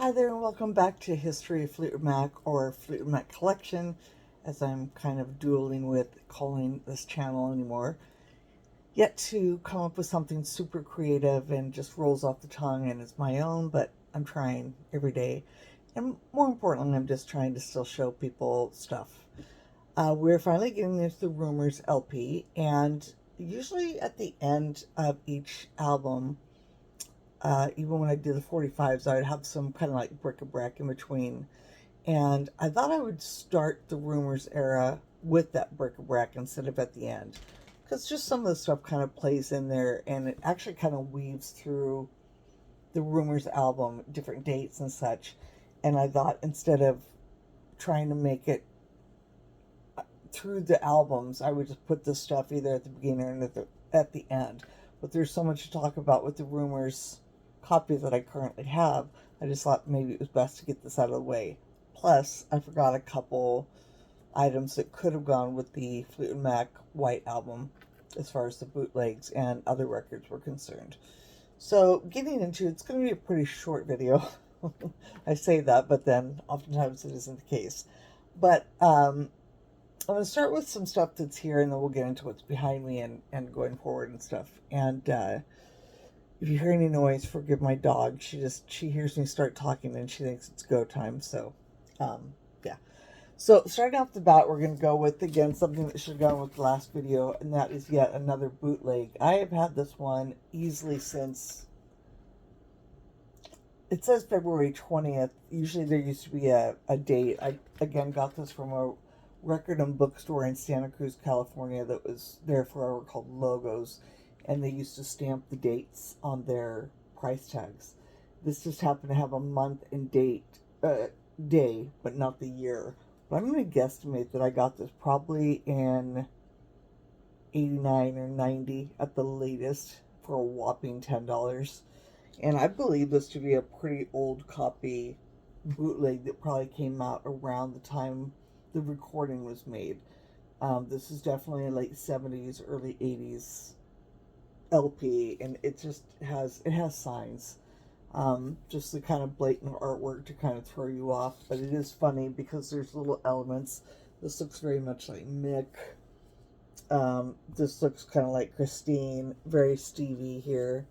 Hi there, and welcome back to History of Fleetwood Mac or Fleetwood Mac Collection, as I'm kind of dueling with calling this channel anymore. Yet to come up with something super creative and just rolls off the tongue and is my own, but I'm trying every day. And more importantly, I'm just trying to still show people stuff. We're finally getting into the Rumours LP, and usually at the end of each album, even when I did the 45s, I would have some kind of like bric-a-brac in between. And I thought I would start the Rumors era with that bric-a-brac instead of at the end. Because just some of the stuff kind of plays in there and it actually kind of weaves through the Rumors album, different dates and such. And I thought instead of trying to make it through the albums, I would just put this stuff either at the beginning or at the end. But there's so much to talk about with the Rumors copy that I currently have. I just thought maybe it was best to get this out of the way. Plus, I forgot a couple items that could have gone with the Fleetwood Mac White album as far as the bootlegs and other records were concerned. So, getting into it's going to be a pretty short video. I say that, but then oftentimes it isn't the case. But I'm going to start with some stuff that's here, and then we'll get into what's behind me and going forward and stuff. And if you hear any noise, forgive my dog. She hears me start talking and she thinks it's go time. So, yeah. So starting off the bat, we're going to go with, again, something that should have gone with the last video, and that is yet another bootleg. I have had this one easily since, it says February 20th. Usually there used to be a date. I, again, got this from a record and bookstore in Santa Cruz, California that was there forever called Logos, and they used to stamp the dates on their price tags. This just happened to have a month and day, but not the year. But I'm going to guesstimate that I got this probably in 89 or 90 at the latest for a whopping $10. And I believe this to be a pretty old copy bootleg that probably came out around the time the recording was made. This is definitely a late 70s, early 80s LP, and it has signs. Just the kind of blatant artwork to kind of throw you off, but it is funny because there's little elements. This looks very much like Mick. This looks kind of like Christine, very Stevie here.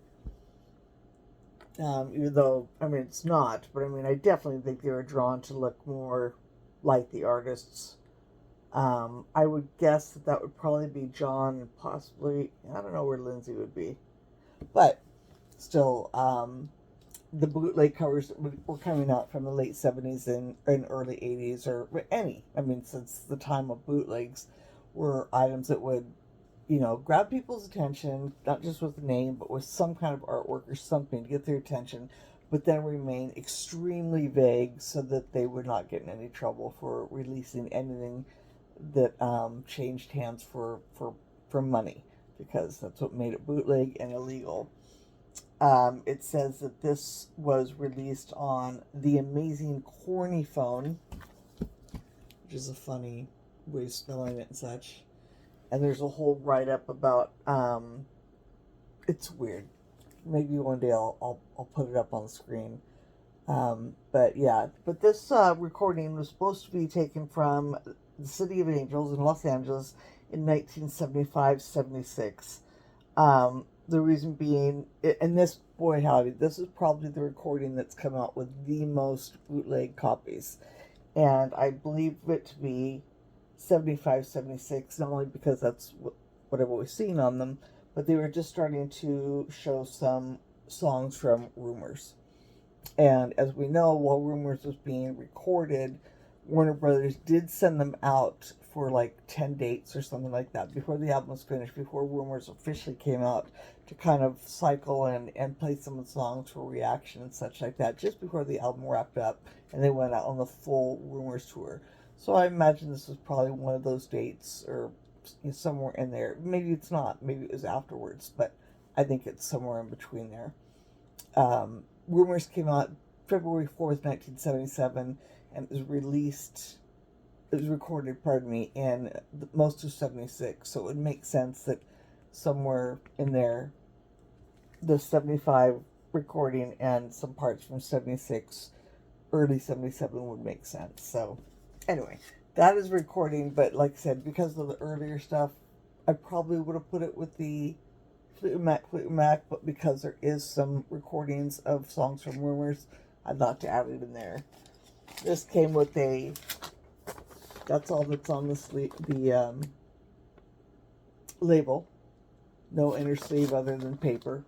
Even though, I mean, it's not, but I mean, I definitely think they were drawn to look more like the artists. I would guess that would probably be John, and possibly, I don't know where Lindsey would be. But still, the bootleg covers that were coming out from the late 70s and early 80s, or any, I mean, since the time of bootlegs, were items that would, grab people's attention, not just with the name, but with some kind of artwork or something to get their attention, but then remain extremely vague so that they would not get in any trouble for releasing anything that changed hands for money, because that's what made it bootleg and illegal. It says that this was released on the Amazing Corny Phone, which is a funny way of spelling it and such. And there's a whole write-up about, it's weird. Maybe one day I'll put it up on the screen. But yeah, but this recording was supposed to be taken from the City of Angels in Los Angeles in 1975-76. The reason being, and this, boy howdy, this is probably the recording that's come out with the most bootleg copies. And I believe it to be 75-76, not only because that's what I've always seen on them, but they were just starting to show some songs from Rumors. And as we know, while Rumors was being recorded, Warner Brothers did send them out for like 10 dates or something like that before the album was finished, before Rumors officially came out, to kind of cycle and play some of the songs for reaction and such like that, just before the album wrapped up and they went out on the full Rumors tour. So I imagine this was probably one of those dates, or somewhere in there. Maybe it's not. Maybe it was afterwards, but I think it's somewhere in between there. Rumors came out February 4th, 1977, and it was recorded, pardon me, in most of 76, so it would make sense that somewhere in there, the 75 recording and some parts from 76 early 77 would make sense. So anyway, that is recording, but like I said, because of the earlier stuff, I probably would have put it with the Fleetwood Mac, but because there is some recordings of songs from Rumours, I'd like to add it in there. This came with a, that's all that's on the label. No inner sleeve other than paper.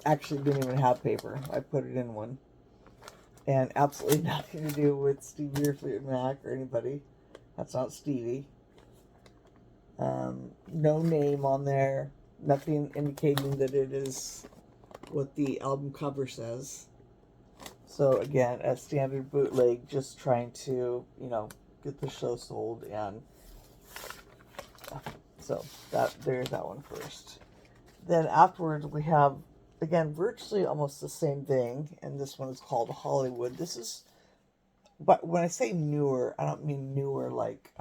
Actually didn't even have paper. I put it in one. And absolutely nothing to do with Stevie or Fleetwood Mac or anybody. That's not Stevie. No name on there. Nothing indicating that it is what the album cover says. So again, a standard bootleg, just trying to, get the show sold. And so there's that one first. Then afterwards we have, again, virtually almost the same thing, and this one is called Hollywood. This is, but when I say newer, I don't mean newer like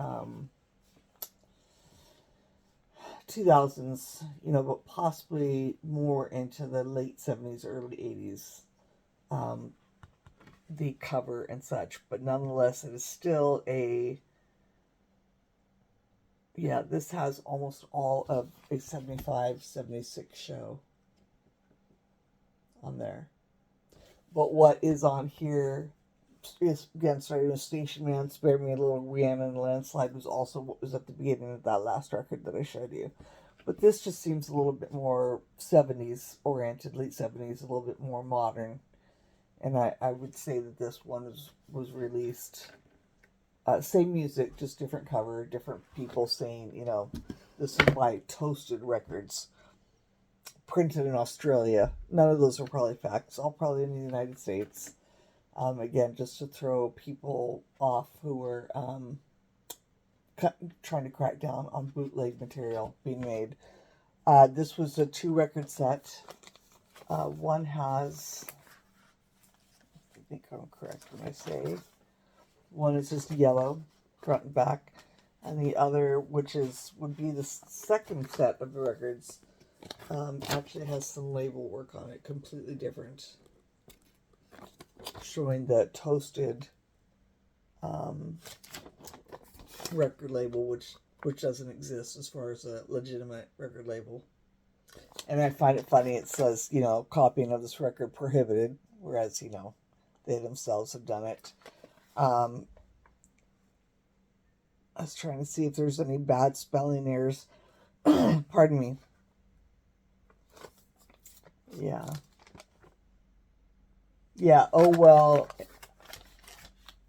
2000s, but possibly more into the late 70s, early 80s, the cover and such. But nonetheless, it is still this has almost all of a 75, 76 show on there. But what is on here is, again, starting with Station Man, Spare Me a Little, Rihanna and Landslide was also what was at the beginning of that last record that I showed you. But this just seems a little bit more 70s oriented, late 70s, a little bit more modern. And I would say that this one was released, same music, just different cover, different people saying, this is by Toasted Records, printed in Australia. None of those are probably facts, all probably in the United States. Again, just to throw people off who were trying to crack down on bootleg material being made. This was a 2-record set. One has, I think I'm correct when I say, one is just yellow, front and back, and the other, which would be the second set of the records, actually has some label work on it, completely different, showing the Toasted record label, which doesn't exist as far as a legitimate record label. And I find it funny, it says, copying of this record prohibited, whereas, they themselves have done it. I was trying to see if there's any bad spelling errors. Pardon me. Yeah. Yeah, oh well.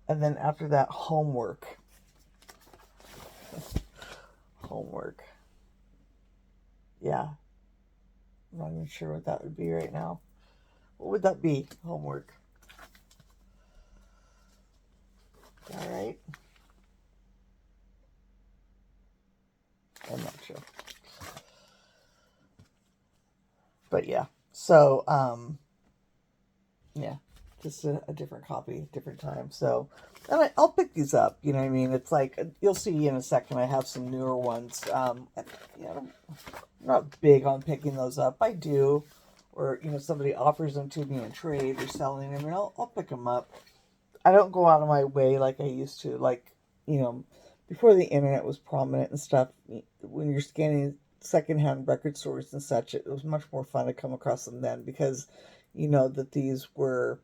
And then after that, homework. Homework. Yeah. I'm not even sure what that would be right now. What would that be? Homework. All right. I'm not sure. But yeah. So, yeah. Just a different copy, different time. So, and I'll pick these up. You know what I mean? It's like, you'll see in a second, I have some newer ones. I'm not big on picking those up. I do. Or, somebody offers them to me in trade or selling them, and I'll pick them up. I don't go out of my way like I used to. Like, before the internet was prominent and stuff, when you're scanning secondhand record stores and such, it was much more fun to come across them then, because that these were,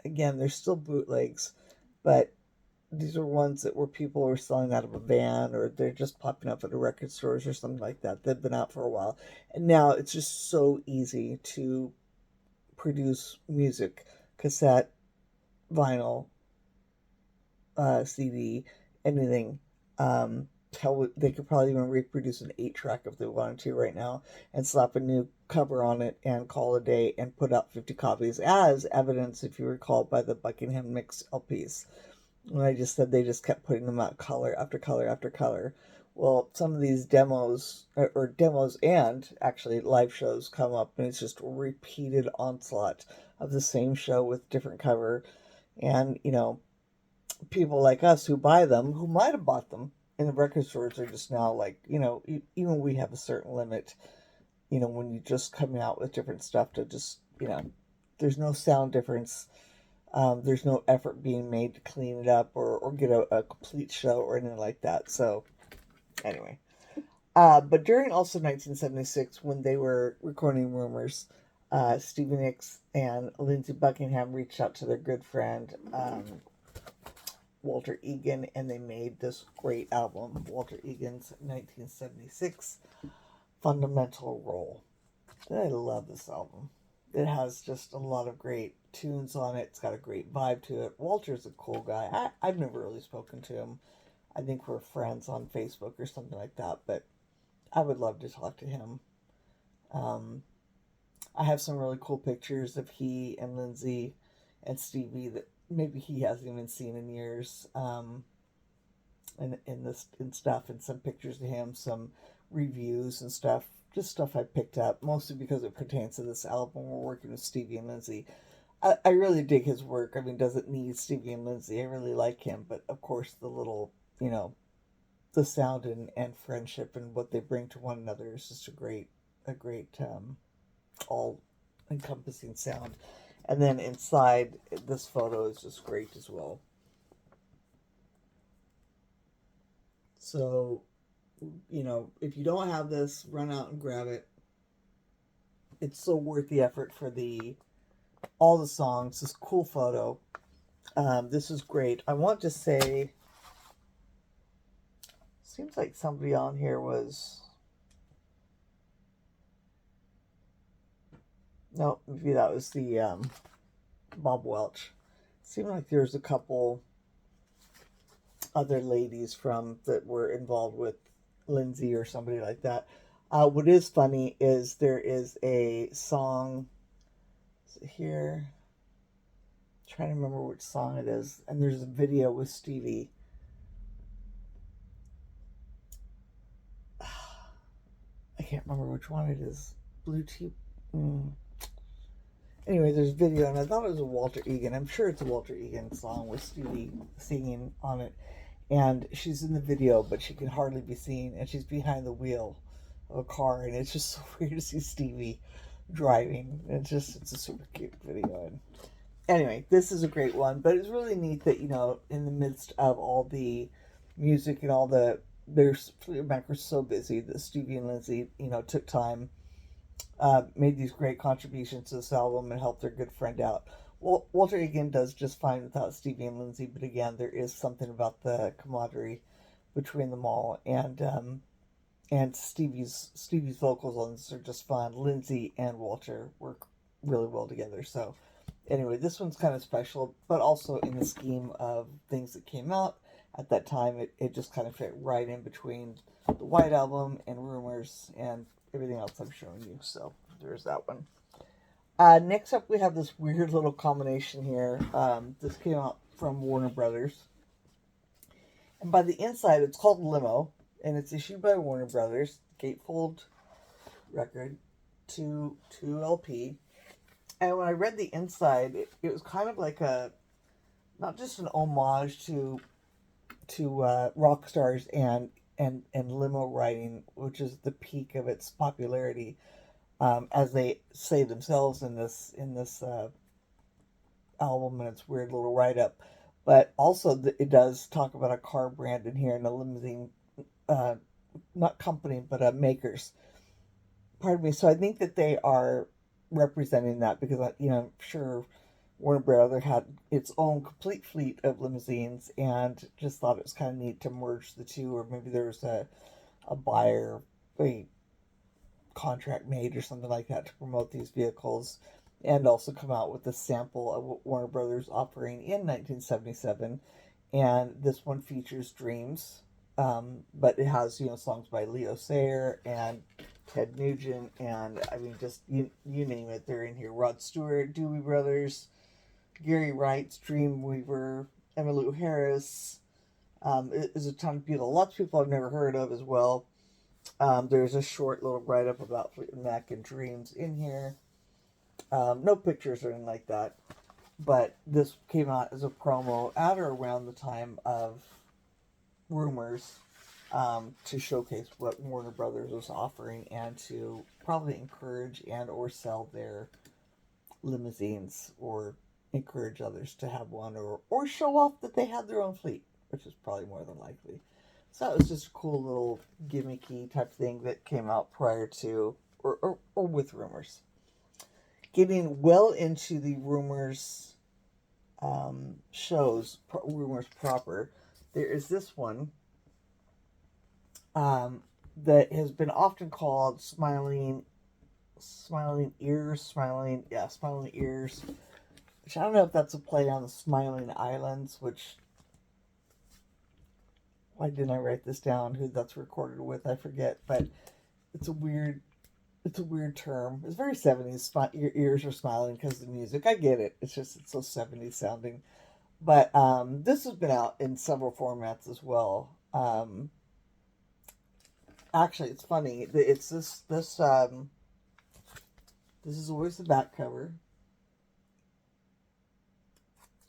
again, they're still bootlegs, but these are ones that were people were selling out of a van, or they're just popping up at the record stores or something like that. They've been out for a while. And now it's just so easy to produce music, cassette, vinyl, CD, anything. Hell, they could probably even reproduce an 8-track if they wanted to right now, and slap a new cover on it and call it a day, and put out 50 copies, as evidence, if you recall, by the Buckingham Mix LPs. When I just said they just kept putting them out color after color after color. Well, some of these demos, or demos and actually live shows, come up, and it's just a repeated onslaught of the same show with different cover. And, people like us who buy them, who might have bought them in the record stores, are just now like, even we have a certain limit, when you just come out with different stuff to just, there's no sound difference. There's no effort being made to clean it up or get a complete show or anything like that. So anyway, but during also 1976, when they were recording Rumours, Stevie Nicks and Lindsey Buckingham reached out to their good friend Walter Egan, and they made this great album, Walter Egan's 1976 Fundamental Role. And I love this album. It has just a lot of great tunes on it. It's got a great vibe to it. Walter's a cool guy. I've never really spoken to him. I think we're friends on Facebook or something like that, but I would love to talk to him. I have some really cool pictures of he and Lindsey and Stevie that maybe he hasn't even seen in years. And stuff, and some pictures of him, some reviews and stuff, just stuff I picked up, mostly because it pertains to this album. We're working with Stevie and Lindsey. I really dig his work. I mean, doesn't need Stevie and Lindsey. I really like him, but of course the little, the sound and friendship and what they bring to one another is just a great all encompassing sound. And then inside, this photo is just great as well. So, if you don't have this, run out and grab it. It's so worth the effort for all the songs. This cool photo. This is great. I want to say, seems like somebody on here was, no, maybe that was the Bob Welch. Seemed like there was a couple other ladies that were involved with Lindsey or somebody like that. What is funny is there is a song here. I'm trying to remember which song it is, and there's a video with Stevie. I can't remember which one it is. Blue Tea. Anyway, there's a video, and I thought it was a Walter Egan. I'm sure it's a Walter Egan song with Stevie singing on it. And she's in the video, but she can hardly be seen, and she's behind the wheel of a car, and it's just so weird to see Stevie driving. It's a super cute video. And anyway, this is a great one, but it's really neat that, in the midst of all the music and all Fleetwood Mac were so busy that Stevie and Lindsey, took time, made these great contributions to this album and helped their good friend out. Well, Walter Egan does just fine without Stevie and Lindsey, but again, there is something about the camaraderie between them all, and Stevie's vocals on this are just fun. Lindsey and Walter work really well together. So, anyway, this one's kind of special, but also in the scheme of things that came out at that time, it just kind of fit right in between the White Album and Rumours and everything else I'm showing you. So there's that one. Next up, we have this weird little combination here. This came out from Warner Brothers. And by the inside, it's called Limo, and it's issued by Warner Brothers, gatefold record, 2 LP. And when I read the inside, it was kind of like not just an homage to rock stars and limo riding, which is the peak of its popularity, as they say themselves in this album and its weird little write-up. But also it does talk about a car brand in here and a limousine, not company, but makers. Pardon me. So I think that they are representing that because, I'm sure Warner Brothers had its own complete fleet of limousines and just thought it was kind of neat to merge the two, or maybe there was a buyer, a contract made or something like that to promote these vehicles, and also come out with a sample of what Warner Brothers offering in 1977. And this one features Dreams, but it has songs by Leo Sayer and Ted Nugent, and I mean just you name it, they're in here. Rod Stewart, Doobie Brothers, Gary Wright's Dreamweaver, Emmylou Harris. There's a ton of people. Lots of people I've never heard of as well. There's a short little write-up about Fleetwood Mac and Dreams in here. No pictures or anything like that. But this came out as a promo at or around the time of Rumours, to showcase what Warner Brothers was offering and to probably encourage and or sell their limousines or encourage others to have one, or show off that they had their own fleet, which is probably more than likely. So that was just a cool little gimmicky type thing that came out prior to, or with Rumours. Getting well into the Rumours shows, Rumours proper, there is this one that has been often called Smiling Ears, Smiling Ears, which I don't know if that's a play on the Smiling Islands, which, why didn't I write this down, who that's recorded with, I forget, but it's a weird term. It's very 70s. Your ears are smiling because of the music. I get it. It's just, it's so 70s sounding. But this has been out in several formats as well. Actually, it's funny. It's this is always the back cover.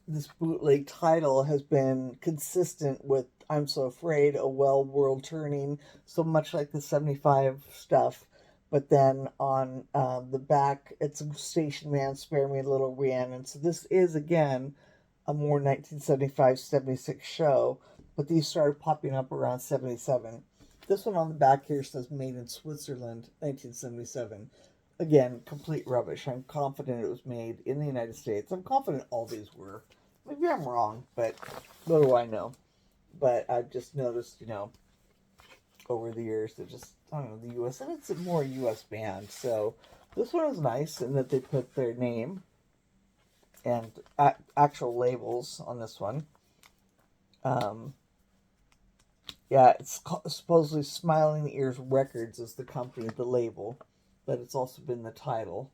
This bootleg title has been consistent with I'm So Afraid, A Well World Turning, so much like the 75 stuff. But then on the back, it's a Station Man, Spare Me a Little Rhiannon. So this is, again, a more 1975-76 show, but these started popping up around 77. This one on the back here says Made in Switzerland, 1977. Again, complete rubbish. I'm confident it was made in the United States. I'm confident all these were. Maybe I'm wrong, but what do I know? But I've just noticed, over the years that just, I don't know, the U.S., and it's a more U.S. band. So this one is nice in that they put their name and actual labels on this one. Yeah, it's supposedly Smiling Ears Records is the company, the label, but it's also been the title.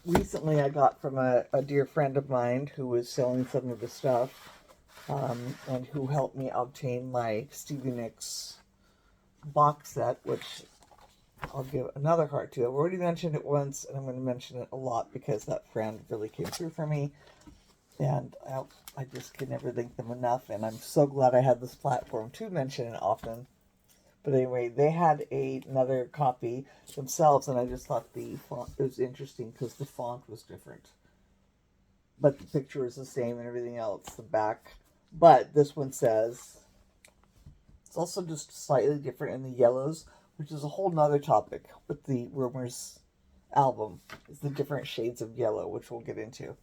Recently I got from a dear friend of mine who was selling some of the stuff, and who helped me obtain my Stevie Nicks box set, which I'll give another heart to. I've already mentioned it once, and I'm going to mention it a lot because that friend really came through for me, and I just can never thank them enough, and I'm so glad I had this platform to mention it often. But anyway, they had another copy themselves, and I just thought the font, it was interesting because the font was different. But the picture was the same and everything else, the back. But this one says, it's also just slightly different in the yellows, which is a whole nother topic with the Rumours album. It's the different shades of yellow, which we'll get into.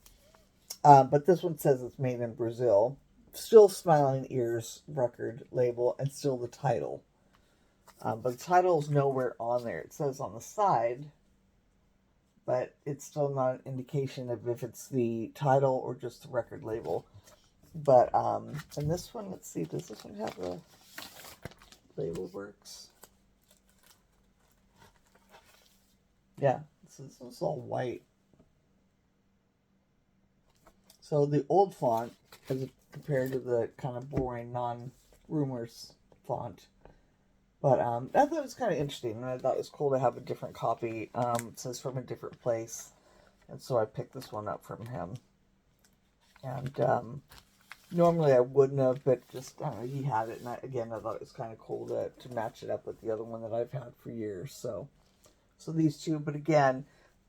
But this one says it's made in Brazil. Still Smiling Ears record label, and still the title. But the title is nowhere on there. It says on the side, but it's still not an indication of if it's the title or just the record label. But, and this one, let's see, does this one have a label works? Yeah, this one's all white. So the old font, as compared to the kind of boring non-Rumours font. But I thought it was kind of interesting, and I thought it was cool to have a different copy. It says from a different place, and so I picked this one up from him. And normally I wouldn't have, but just, I don't know, he had it, and I thought it was kind of cool to match it up with the other one that I've had for years. So these two, but again,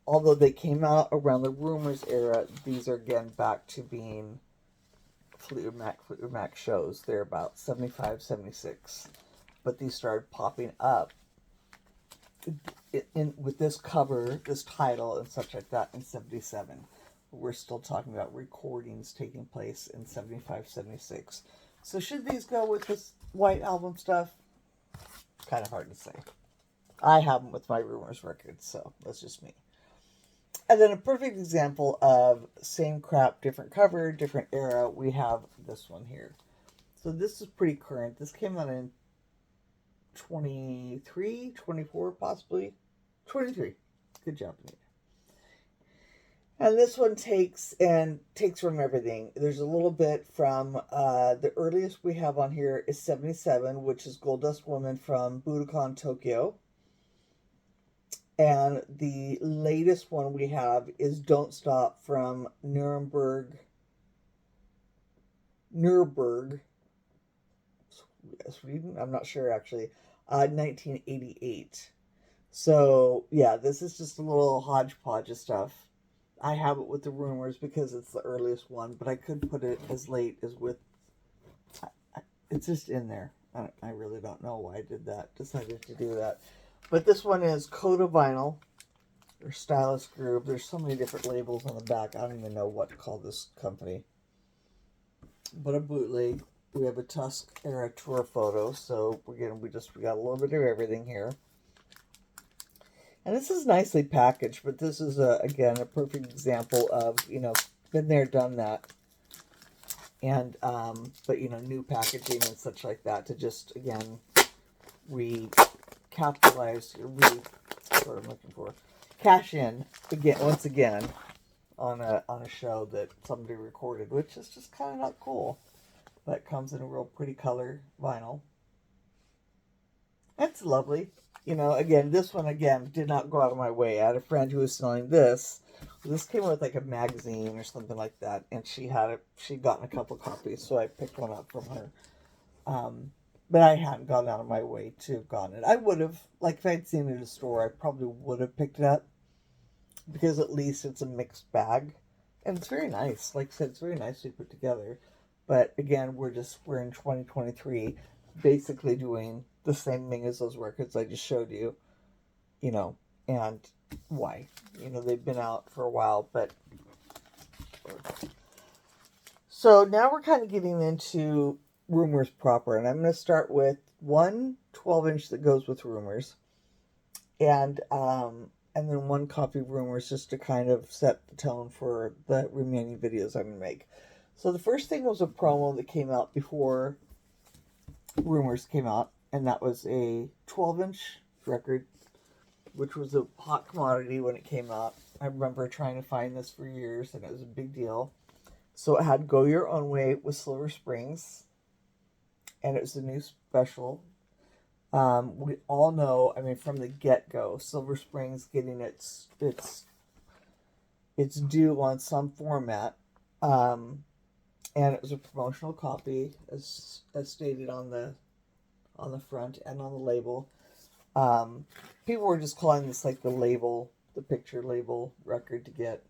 although they came out around the Rumours era, these are again back to being Fleetwood Mac shows. They're about 75, 76. But these started popping up with this cover, this title, and such like that in 77. We're still talking about recordings taking place in 75, 76. So should these go with this White Album stuff? Kind of hard to say. I have them with my Rumours records, so that's just me. And then a perfect example of same crap, different cover, different era, we have this one here. So this is pretty current. This came out in 23, 24 possibly. 23. Good job, Anita. And this one takes from everything. There's a little bit from, the earliest we have on here is 77, which is Goldust Woman from Budokan, Tokyo. And the latest one we have is Don't Stop from Nuremberg, Sweden? I'm not sure actually. 1988. So, yeah, this is just a little hodgepodge of stuff. I have it with the Rumours because it's the earliest one, but I could put it as late as with. It's just in there. I really don't know why I did that. Decided to do that. But this one is Coda Vinyl or Stylus Groove. There's so many different labels on the back. I don't even know what to call this company. But a bootleg. We have a Tusk era tour photo. So we got a little bit of everything here. And this is nicely packaged, but this is again a perfect example of, been there, done that. And but new packaging and such like that to just again recapitalize, that's what I'm looking for, cash in again once again on a show that somebody recorded, which is just kind of not cool, but it comes in a real pretty color vinyl. It's lovely. Again, this one again did not go out of my way. I had a friend who was selling this. This came with like a magazine or something like that, and she'd gotten a couple copies, so I picked one up from her. But I hadn't gone out of my way to have gotten it. I would have, like if I'd seen it in a store, I probably would have picked it up because at least it's a mixed bag, and it's very nice. Like I said, it's very nicely put together. But again, we're in 2023, basically doing the same thing as those records I just showed you, and why. They've been out for a while, but so now we're kind of getting into Rumours proper, and I'm going to start with one 12-inch that goes with Rumours, and then one copy of Rumours just to kind of set the tone for the remaining videos I'm going to make. So the first thing was a promo that came out before Rumours came out, and that was a 12-inch record, which was a hot commodity when it came out. I remember trying to find this for years, and it was a big deal. So it had Go Your Own Way with Silver Springs, and it was a new special. We all know, from the get-go, Silver Springs getting its due on some format. And it was a promotional copy, as stated on the front and on the label. People were just calling this like the picture label record to get.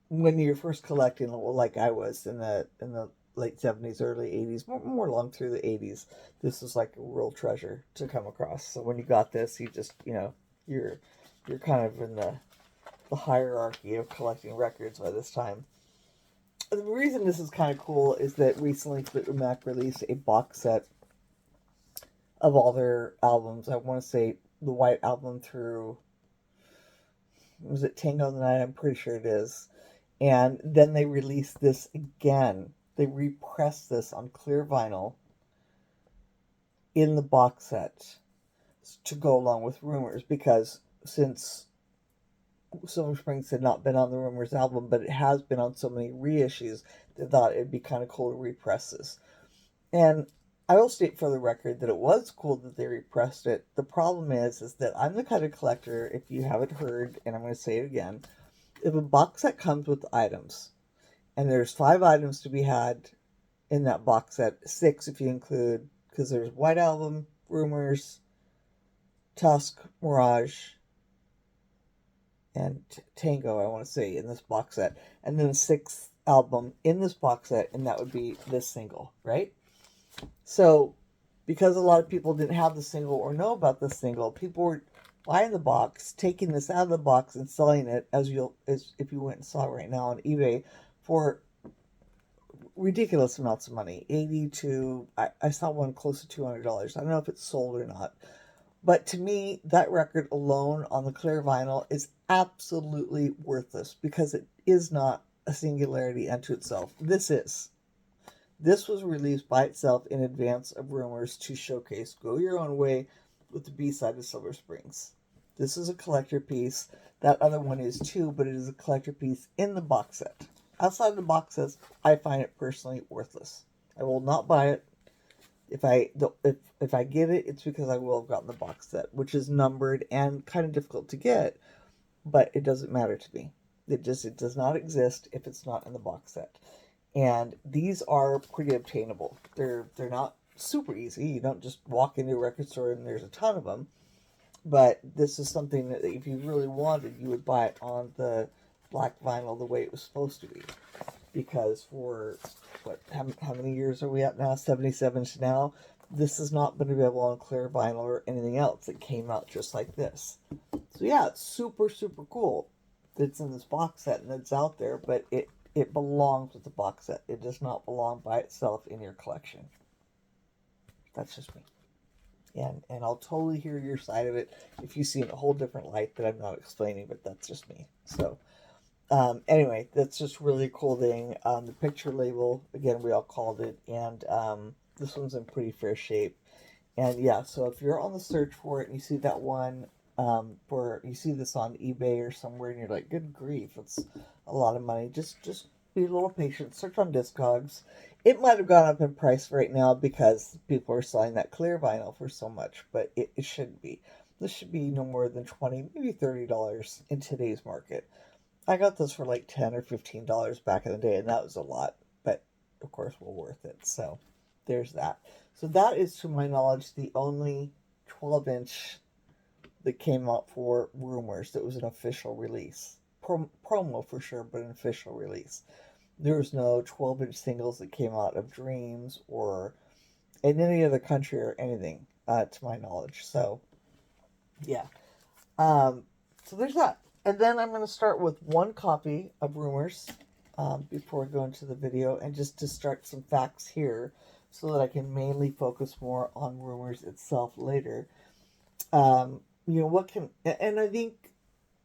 When you're first collecting, like I was in the late 70s, early 80s, more along through the 80s, this was like a real treasure to come across. So when you got this, you just, you're kind of in the hierarchy of collecting records by this time. The reason this is kind of cool is that recently Fleetwood Mac released a box set of all their albums. I want to say the White Album through, was it Tango the Night? I'm pretty sure it is. And then they released this again. They repressed this on clear vinyl in the box set to go along with Rumours, because since Silver Springs had not been on the Rumours album, but it has been on so many reissues, they thought it'd be kind of cool to repress this. And I will state for the record that it was cool that they repressed it. The problem is that I'm the kind of collector, if you haven't heard, and I'm going to say it again, if a box set comes with items, and there's 5 items to be had in that box set, 6 if you include, because there's White Album, Rumours, Tusk, Mirage, and Tango, I want to say, in this box set. And then the 6th album in this box set, and that would be this single, right? So, because a lot of people didn't have the single or know about the single, people were buying the box, taking this out of the box, and selling it, as if you went and saw it right now on eBay, for ridiculous amounts of money. I saw one close to $200. I don't know if it's sold or not. But to me, that record alone on the clear vinyl is absolutely worthless, because it is not a singularity unto itself. This is. This was released by itself in advance of Rumours to showcase Go Your Own Way with the B-side of Silver Springs. This is a collector piece. That other one is too, but it is a collector piece in the box set. Outside of the box sets, I find it personally worthless. I will not buy it. If I get it, it's because I will have gotten the box set, which is numbered and kind of difficult to get, but it doesn't matter to me. It does not exist if it's not in the box set. And these are pretty obtainable. They're not super easy. You don't just walk into a record store and there's a ton of them. But this is something that if you really wanted, you would buy it on the black vinyl the way it was supposed to be. Because for, what, how many years are we at now? 77 to now. This is not going to be able on clear vinyl or anything else. It came out just like this. So yeah, it's super, super cool. It's in this box set and it's out there, but it belongs with the box set. It does not belong by itself in your collection. That's just me. And I'll totally hear your side of it if you see in a whole different light that I'm not explaining, but that's just me. So anyway, that's just really cool thing. The picture label, again, we all called it, and this one's in pretty fair shape. And yeah, so if you're on the search for it and you see that one, for you see this on eBay or somewhere, and you're like, good grief, it's a lot of money. Just be a little patient. Search on Discogs. It might have gone up in price right now because people are selling that clear vinyl for so much, but it shouldn't be. This should be no more than $20, maybe $30 in today's market. I got this for like $10 or $15 back in the day, and that was a lot, but of course, well worth it. So there's that. So that is, to my knowledge, the only 12-inch that came out for Rumours that was an official release. Promo for sure, but an official release. There was no 12-inch singles that came out of Dreams or in any other country or anything, to my knowledge. So, yeah. So there's that. And then I'm going to start with one copy of Rumours before I go into the video, and just to start some facts here so that I can mainly focus more on Rumours itself later. What can, and I think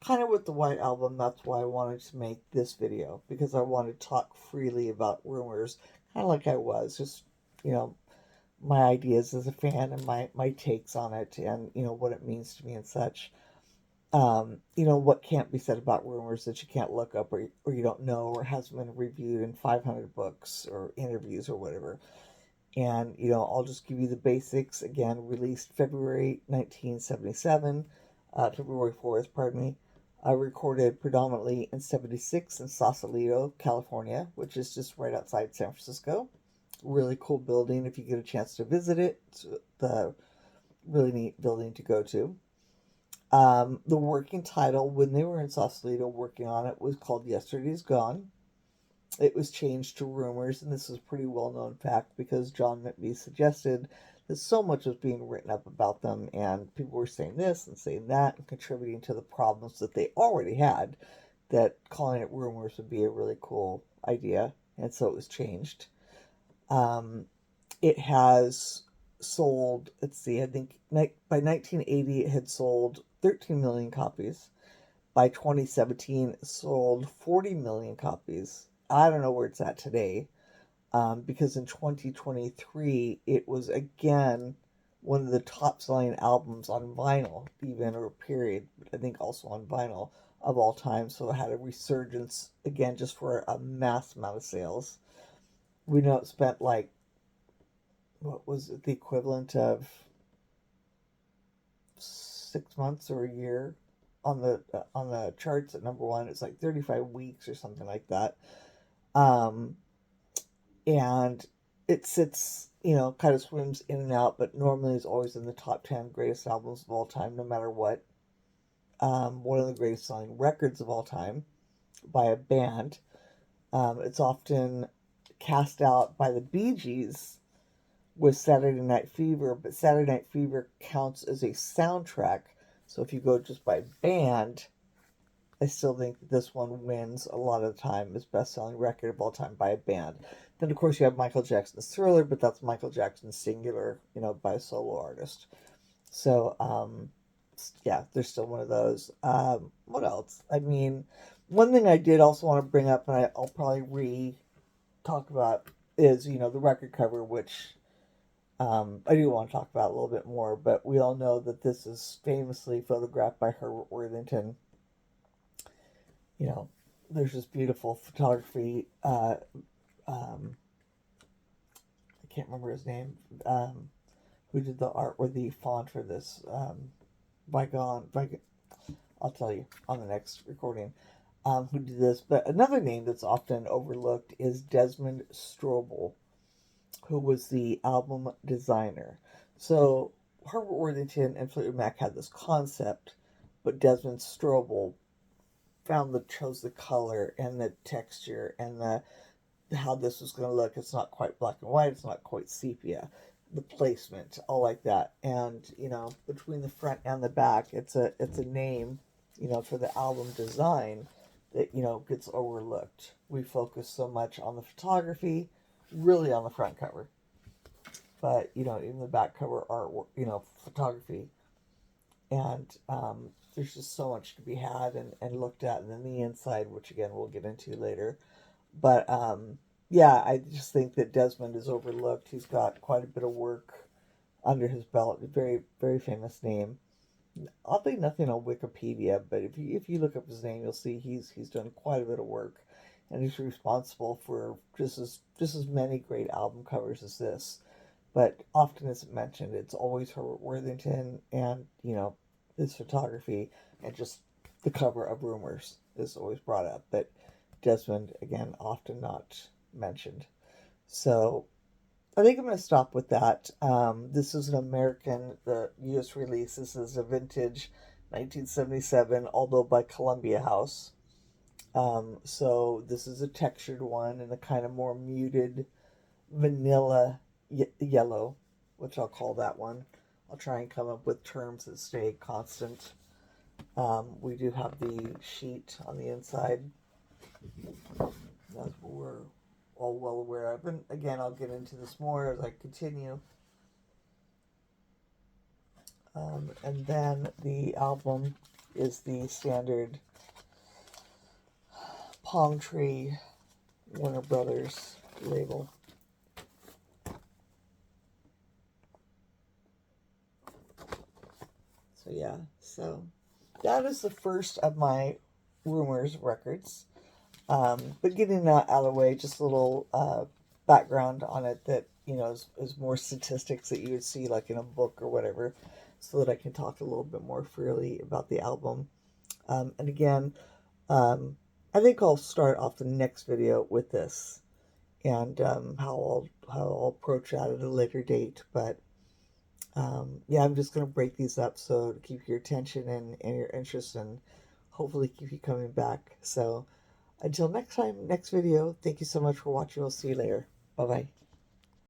kind of with the White Album, that's why I wanted to make this video, because I want to talk freely about Rumours, kind of like I was, just, my ideas as a fan and my takes on it, and, what it means to me and such. What can't be said about Rumours that you can't look up, or you don't know, or hasn't been reviewed in 500 books or interviews or whatever. And, I'll just give you the basics. Again, released February 1977, February 4th, pardon me. Recorded predominantly in 76 in Sausalito, California, which is just right outside San Francisco. Really cool building if you get a chance to visit it. It's the really neat building to go to. The working title, when they were in Sausalito working on it, was called Yesterday's Gone. It was changed to Rumours, and this is a pretty well-known fact because John McVie suggested that so much was being written up about them, and people were saying this and saying that and contributing to the problems that they already had, that calling it Rumours would be a really cool idea, and so it was changed. It has sold, let's see, I think by 1980 it had sold 13 million copies. By 2017 it sold 40 million copies. I don't know where it's at today, because in 2023 it was again one of the top selling albums on vinyl, even, or period, I think also on vinyl, of all time. So it had a resurgence again just for a mass amount of sales. We know it spent like, what was it, the equivalent of 6 months or a year on the charts at number one. It's like 35 weeks or something like that. And it sits, kind of swims in and out, but normally is always in the top 10 greatest albums of all time, no matter what. One of the greatest selling records of all time by a band. It's often cast out by the Bee Gees with Saturday Night Fever, but Saturday Night Fever counts as a soundtrack. So if you go just by band, I still think that this one wins a lot of the time as best-selling record of all time by a band. Then, of course, you have Michael Jackson's Thriller, but that's Michael Jackson singular, by a solo artist. So, yeah, there's still one of those. What else? I mean, one thing I did also want to bring up, and I'll probably talk about, is, the record cover, which I do want to talk about a little bit more, but we all know that this is famously photographed by Herbert Worthington. There's this beautiful photography. I can't remember his name. Who did the art or the font for this? I'll tell you on the next recording. Who did this? But another name that's often overlooked is Desmond Strobel, who was the album designer. So Herbert Worthington and Fleetwood Mac had this concept, but Desmond Strobel chose the color and the texture and the how this was going to look. It's not quite black and white. It's not quite sepia. The placement, all like that, and between the front and the back, it's a name, for the album design that gets overlooked. We focus so much on the photography, really on the front cover, but even the back cover artwork, photography, and there's just so much to be had and looked at, and then the inside, which again we'll get into later. But yeah, I just think that Desmond is overlooked. He's got quite a bit of work under his belt. A very, very famous name. Oddly, nothing on Wikipedia, but if you look up his name, you'll see he's done quite a bit of work, and he's responsible for just as many great album covers as this. But often isn't mentioned. It's always Herbert Worthington and his photography, and just the cover of Rumours is always brought up. But Desmond, again, often not mentioned. So I think I'm going to stop with that. This is an American, the U.S. release. This is a vintage 1977, although by Columbia House. So this is a textured one in a kind of more muted vanilla yellow, which I'll call that one. I'll try and come up with terms that stay constant. We do have the sheet on the inside. That's what we're all well aware of. And again, I'll get into this more as I continue. And then the album is the standard Palm Tree Warner Brothers label. So yeah, so that is the first of my Rumours records. But getting that out of the way, just a little background on it that, is more statistics that you would see like in a book or whatever, so that I can talk a little bit more freely about the album. And again, I think I'll start off the next video with this, and how I'll approach that at a later date. But yeah, I'm just going to break these up so to keep your attention and your interest, and hopefully keep you coming back. So until next time, next video, thank you so much for watching. We'll see you later. Bye-bye.